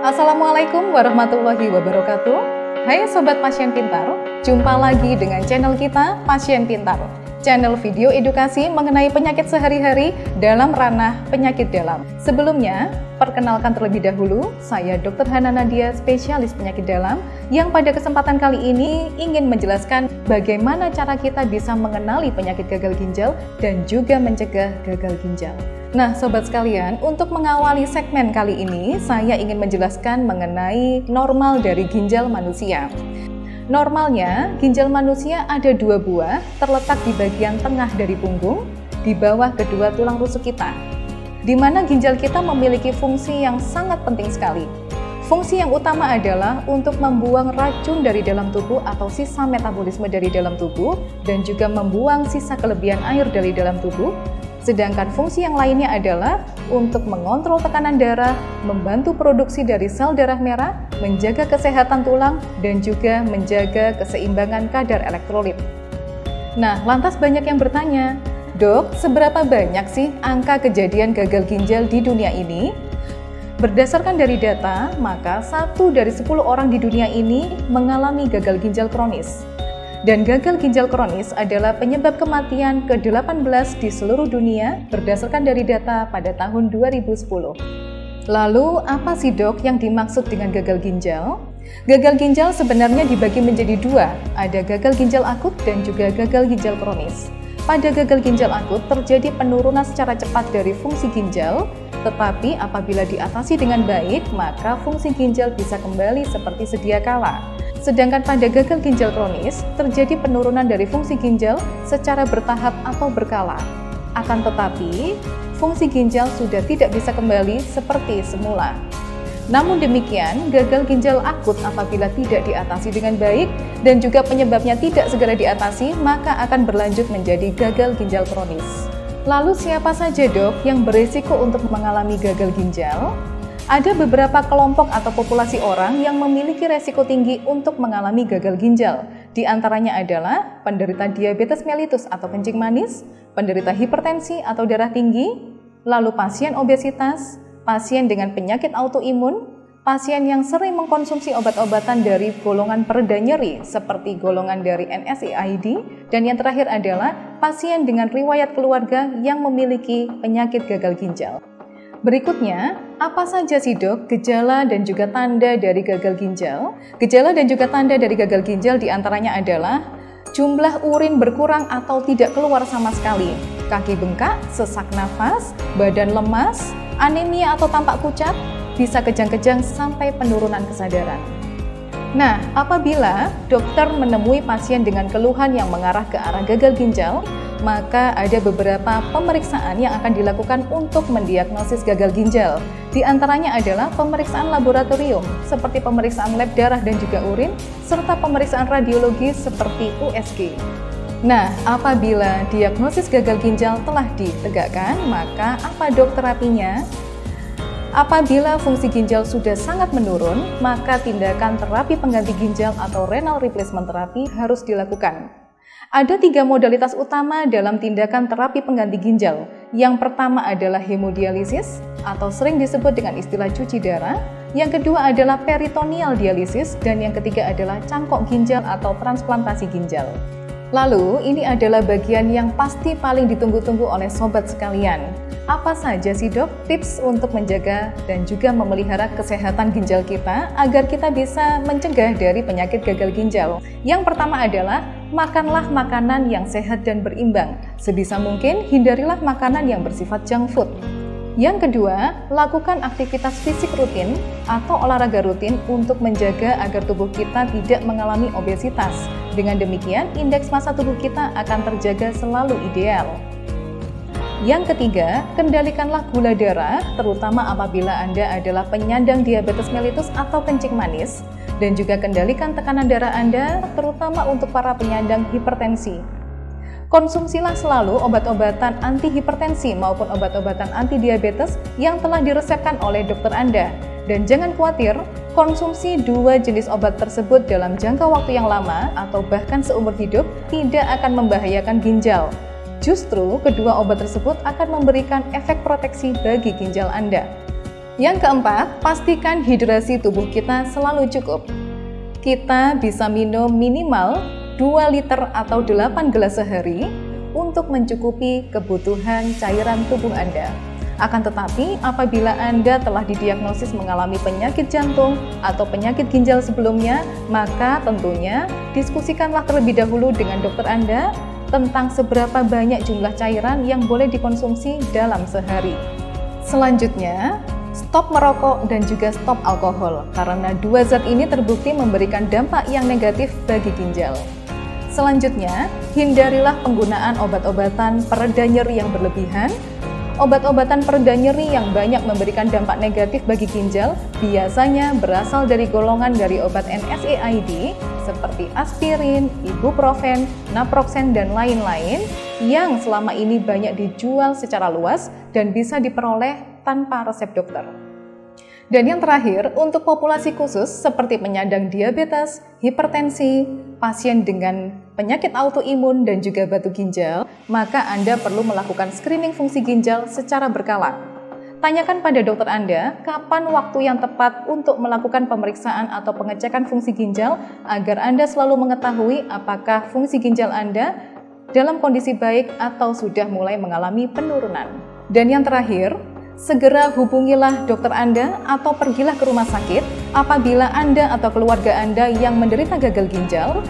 Assalamualaikum warahmatullahi wabarakatuh. Hai Sobat Pasien Pintar, jumpa lagi dengan channel kita Pasien Pintar, channel video edukasi mengenai penyakit sehari-hari dalam ranah penyakit dalam. Sebelumnya, perkenalkan terlebih dahulu, saya Dr. Hana Nadia, spesialis penyakit dalam, yang pada kesempatan kali ini ingin menjelaskan bagaimana cara kita bisa mengenali penyakit gagal ginjal dan juga mencegah gagal ginjal. Nah, sobat sekalian, untuk mengawali segmen kali ini, saya ingin menjelaskan mengenai normal dari ginjal manusia. Normalnya, ginjal manusia ada 2 buah, terletak di bagian tengah dari punggung, di bawah kedua tulang rusuk kita, di mana ginjal kita memiliki fungsi yang sangat penting sekali. Fungsi yang utama adalah untuk membuang racun dari dalam tubuh atau sisa metabolisme dari dalam tubuh, dan juga membuang sisa kelebihan air dari dalam tubuh. Sedangkan fungsi yang lainnya adalah untuk mengontrol tekanan darah, membantu produksi dari sel darah merah, menjaga kesehatan tulang, dan juga menjaga keseimbangan kadar elektrolit. Nah, lantas banyak yang bertanya, "Dok, seberapa banyak sih angka kejadian gagal ginjal di dunia ini?" Berdasarkan dari data, maka 1 dari 10 orang di dunia ini mengalami gagal ginjal kronis. Dan gagal ginjal kronis adalah penyebab kematian ke-18 di seluruh dunia berdasarkan dari data pada tahun 2010. Lalu, apa sih dok yang dimaksud dengan gagal ginjal? Gagal ginjal sebenarnya dibagi menjadi 2, ada gagal ginjal akut dan juga gagal ginjal kronis. Pada gagal ginjal akut terjadi penurunan secara cepat dari fungsi ginjal, tetapi apabila diatasi dengan baik, maka fungsi ginjal bisa kembali seperti sedia kala. Sedangkan pada gagal ginjal kronis, terjadi penurunan dari fungsi ginjal secara bertahap atau berkala. Akan tetapi, fungsi ginjal sudah tidak bisa kembali seperti semula. Namun demikian, gagal ginjal akut apabila tidak diatasi dengan baik dan juga penyebabnya tidak segera diatasi, maka akan berlanjut menjadi gagal ginjal kronis. Lalu siapa saja dok yang berisiko untuk mengalami gagal ginjal? Ada beberapa kelompok atau populasi orang yang memiliki resiko tinggi untuk mengalami gagal ginjal. Di antaranya adalah penderita diabetes mellitus atau kencing manis, penderita hipertensi atau darah tinggi, lalu pasien obesitas, pasien dengan penyakit autoimun, pasien yang sering mengkonsumsi obat-obatan dari golongan pereda nyeri seperti golongan dari NSAID, dan yang terakhir adalah pasien dengan riwayat keluarga yang memiliki penyakit gagal ginjal. Berikutnya, apa saja sih dok gejala dan juga tanda dari gagal ginjal? Gejala dan juga tanda dari gagal ginjal diantaranya adalah jumlah urin berkurang atau tidak keluar sama sekali, kaki bengkak, sesak nafas, badan lemas, anemia atau tampak pucat, bisa kejang-kejang sampai penurunan kesadaran. Nah, apabila dokter menemui pasien dengan keluhan yang mengarah ke arah gagal ginjal, maka ada beberapa pemeriksaan yang akan dilakukan untuk mendiagnosis gagal ginjal. Di antaranya adalah pemeriksaan laboratorium, seperti pemeriksaan lab darah dan juga urin, serta pemeriksaan radiologi seperti USG. Nah, apabila diagnosis gagal ginjal telah ditegakkan, maka apa dok terapinya? Apabila fungsi ginjal sudah sangat menurun, maka tindakan terapi pengganti ginjal atau renal replacement therapy harus dilakukan. Ada 3 modalitas utama dalam tindakan terapi pengganti ginjal. Yang pertama adalah hemodialisis atau sering disebut dengan istilah cuci darah. Yang kedua adalah peritoneal dialisis, dan yang ketiga adalah cangkok ginjal atau transplantasi ginjal. Lalu, ini adalah bagian yang pasti paling ditunggu-tunggu oleh sobat sekalian. Apa saja sih dok tips untuk menjaga dan juga memelihara kesehatan ginjal kita agar kita bisa mencegah dari penyakit gagal ginjal? Yang pertama adalah makanlah makanan yang sehat dan berimbang. Sebisa mungkin hindarilah makanan yang bersifat junk food. Yang kedua, lakukan aktivitas fisik rutin atau olahraga rutin untuk menjaga agar tubuh kita tidak mengalami obesitas. Dengan demikian, indeks massa tubuh kita akan terjaga selalu ideal. Yang ketiga, kendalikanlah gula darah, terutama apabila Anda adalah penyandang diabetes mellitus atau kencing manis, dan juga kendalikan tekanan darah Anda, terutama untuk para penyandang hipertensi. Konsumsilah selalu obat-obatan anti-hipertensi maupun obat-obatan anti-diabetes yang telah diresepkan oleh dokter Anda. Dan jangan khawatir, konsumsi 2 jenis obat tersebut dalam jangka waktu yang lama atau bahkan seumur hidup tidak akan membahayakan ginjal. Justru kedua obat tersebut akan memberikan efek proteksi bagi ginjal Anda. Yang keempat, pastikan hidrasi tubuh kita selalu cukup. Kita bisa minum minimal 2 liter atau 8 gelas sehari untuk mencukupi kebutuhan cairan tubuh Anda. Akan tetapi, apabila Anda telah didiagnosis mengalami penyakit jantung atau penyakit ginjal sebelumnya, maka tentunya diskusikanlah terlebih dahulu dengan dokter Anda tentang seberapa banyak jumlah cairan yang boleh dikonsumsi dalam sehari. Selanjutnya, stop merokok dan juga stop alkohol, karena dua zat ini terbukti memberikan dampak yang negatif bagi ginjal. Selanjutnya, hindarilah penggunaan obat-obatan pereda nyeri yang berlebihan. Obat-obatan pereda nyeri yang banyak memberikan dampak negatif bagi ginjal biasanya berasal dari golongan dari obat NSAID seperti aspirin, ibuprofen, naproxen, dan lain-lain yang selama ini banyak dijual secara luas dan bisa diperoleh tanpa resep dokter. Dan yang terakhir, untuk populasi khusus seperti penyandang diabetes, hipertensi, pasien dengan penyakit autoimun dan juga batu ginjal, maka Anda perlu melakukan screening fungsi ginjal secara berkala. Tanyakan pada dokter Anda kapan waktu yang tepat untuk melakukan pemeriksaan atau pengecekan fungsi ginjal agar Anda selalu mengetahui apakah fungsi ginjal Anda dalam kondisi baik atau sudah mulai mengalami penurunan. Dan yang terakhir, segera hubungilah dokter Anda atau pergilah ke rumah sakit apabila Anda atau keluarga Anda yang menderita gagal ginjal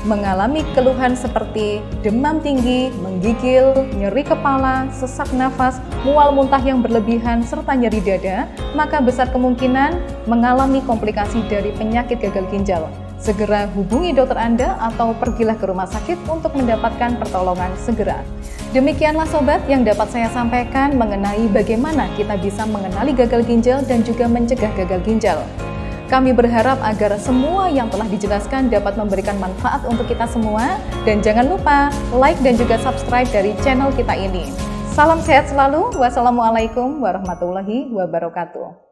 mengalami keluhan seperti demam tinggi, menggigil, nyeri kepala, sesak nafas, mual muntah yang berlebihan, serta nyeri dada, maka besar kemungkinan mengalami komplikasi dari penyakit gagal ginjal. Segera hubungi dokter Anda atau pergilah ke rumah sakit untuk mendapatkan pertolongan segera. Demikianlah sobat yang dapat saya sampaikan mengenai bagaimana kita bisa mengenali gagal ginjal dan juga mencegah gagal ginjal. Kami berharap agar semua yang telah dijelaskan dapat memberikan manfaat untuk kita semua. Dan jangan lupa like dan juga subscribe dari channel kita ini. Salam sehat selalu. Wassalamualaikum warahmatullahi wabarakatuh.